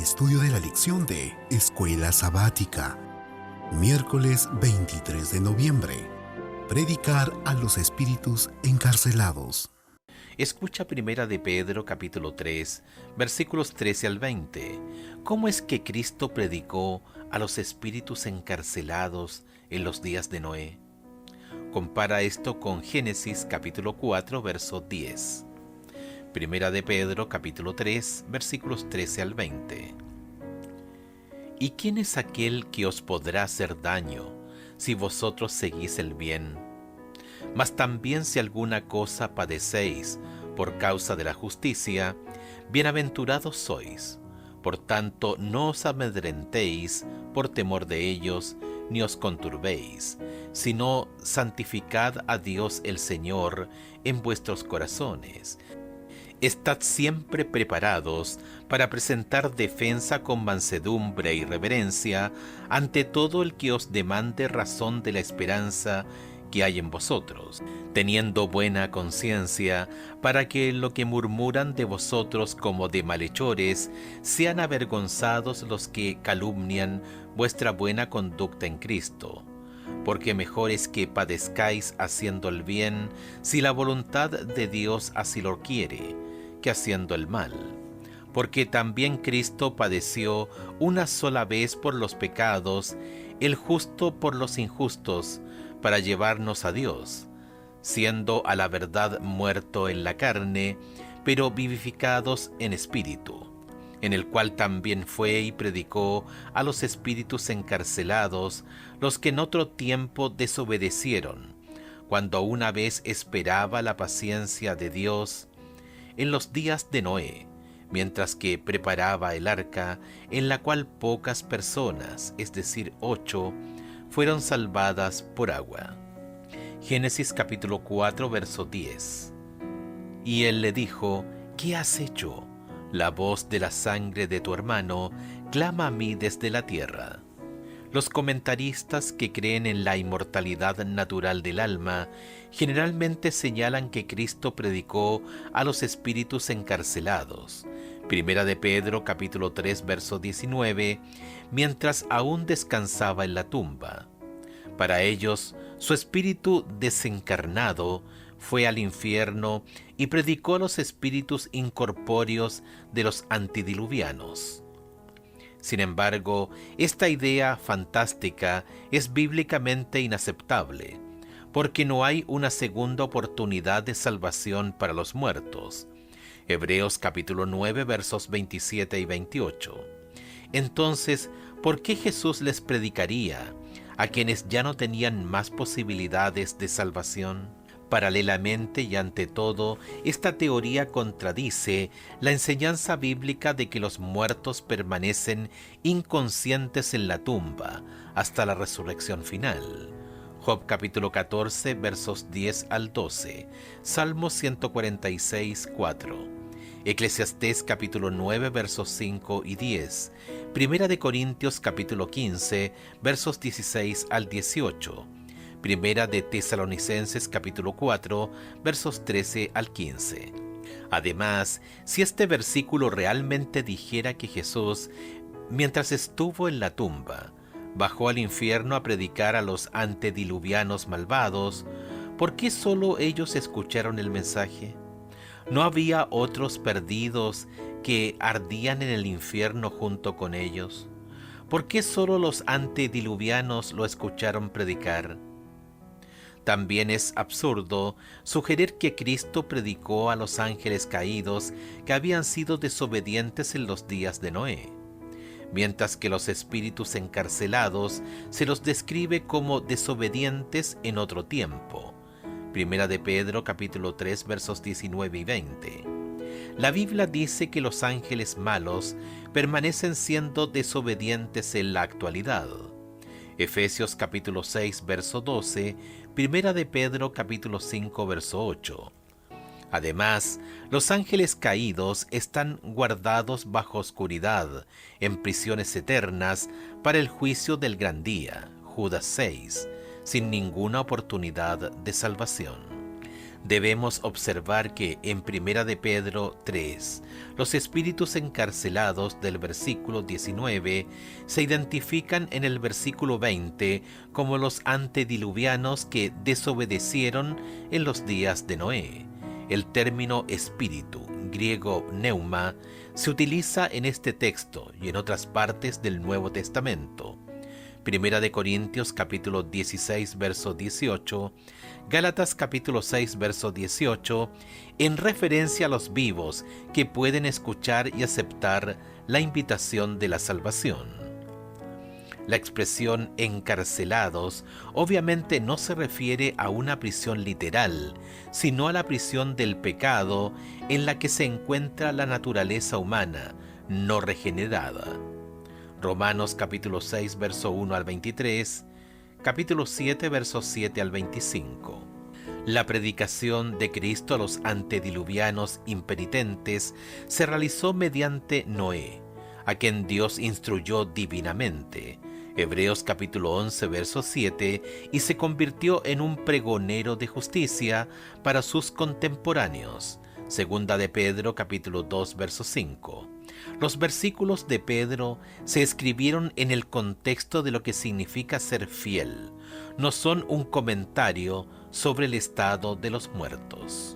estudio de la lección de Escuela Sabática, miércoles 23 de noviembre. Predicar a los espíritus encarcelados. Escucha Primera de Pedro capítulo 3, versículos 13 al 20. ¿Cómo es que Cristo predicó a los espíritus encarcelados en los días de Noé? Compara esto con Génesis capítulo 4, verso 10. Primera de Pedro capítulo 3, versículos 13 al 20. ¿Y quién es aquel que os podrá hacer daño si vosotros seguís el bien? Mas también si alguna cosa padecéis por causa de la justicia, bienaventurados sois. Por tanto, no os amedrentéis por temor de ellos, ni os conturbéis, sino santificad a Dios el Señor en vuestros corazones. Estad siempre preparados para presentar defensa con mansedumbre y reverencia ante todo el que os demande razón de la esperanza que hay en vosotros, teniendo buena conciencia, para que lo que murmuran de vosotros como de malhechores sean avergonzados los que calumnian vuestra buena conducta en Cristo. Porque mejor es que padezcáis haciendo el bien, si la voluntad de Dios así lo quiere, que haciendo el mal. Porque también Cristo padeció una sola vez por los pecados, el justo por los injustos, para llevarnos a Dios, siendo a la verdad muerto en la carne, pero vivificados en espíritu, en el cual también fue y predicó a los espíritus encarcelados, los que en otro tiempo desobedecieron, cuando una vez esperaba la paciencia de Dios, en los días de Noé, mientras que preparaba el arca, en la cual pocas personas, es decir, 8, fueron salvadas por agua. Génesis capítulo 4, verso 10. Y él le dijo: ¿Qué has hecho? La voz de la sangre de tu hermano clama a mí desde la tierra. Los comentaristas que creen en la inmortalidad natural del alma generalmente señalan que Cristo predicó a los espíritus encarcelados. Primera de Pedro capítulo 3 verso 19, mientras aún descansaba en la tumba. Para ellos, su espíritu desencarnado fue al infierno y predicó a los espíritus incorpóreos de los antediluvianos. Sin embargo, esta idea fantástica es bíblicamente inaceptable, porque no hay una segunda oportunidad de salvación para los muertos. Hebreos capítulo 9 versos 27 y 28. Entonces, ¿por qué Jesús les predicaría a quienes ya no tenían más posibilidades de salvación? Paralelamente y ante todo, esta teoría contradice la enseñanza bíblica de que los muertos permanecen inconscientes en la tumba hasta la resurrección final. Job capítulo 14 versos 10 al 12, Salmo 146, 4. Eclesiastés capítulo 9 versos 5 y 10, Primera de Corintios capítulo 15 versos 16 al 18, Primera de Tesalonicenses capítulo 4 versos 13 al 15. Además, si este versículo realmente dijera que Jesús, mientras estuvo en la tumba, bajó al infierno a predicar a los antediluvianos malvados, ¿por qué solo ellos escucharon el mensaje? ¿No había otros perdidos que ardían en el infierno junto con ellos? ¿Por qué solo los antediluvianos lo escucharon predicar? También es absurdo sugerir que Cristo predicó a los ángeles caídos que habían sido desobedientes en los días de Noé, mientras que los espíritus encarcelados se los describe como desobedientes en otro tiempo. Primera de Pedro capítulo 3 versos 19 y 20. La Biblia dice que los ángeles malos permanecen siendo desobedientes en la actualidad. Efesios capítulo 6 verso 12, Primera de Pedro capítulo 5 verso 8. Además, los ángeles caídos están guardados bajo oscuridad, en prisiones eternas, para el juicio del gran día. Judas 6, sin ninguna oportunidad de salvación. Debemos observar que en 1 de Pedro 3, los espíritus encarcelados del versículo 19 se identifican en el versículo 20 como los antediluvianos que desobedecieron en los días de Noé. El término espíritu, griego pneuma, se utiliza en este texto y en otras partes del Nuevo Testamento. 1 de Corintios capítulo 16, verso 18, Gálatas capítulo 6, verso 18, en referencia a los vivos que pueden escuchar y aceptar la invitación de la salvación. La expresión encarcelados obviamente no se refiere a una prisión literal, sino a la prisión del pecado en la que se encuentra la naturaleza humana no regenerada. Romanos capítulo 6, verso 1 al 23, capítulo 7, versos 7 al 25. La predicación de Cristo a los antediluvianos impenitentes se realizó mediante Noé, a quien Dios instruyó divinamente, Hebreos capítulo 11, verso 7, y se convirtió en un pregonero de justicia para sus contemporáneos, segunda de Pedro capítulo 2, verso 5. Los versículos de Pedro se escribieron en el contexto de lo que significa ser fiel. No son un comentario sobre el estado de los muertos.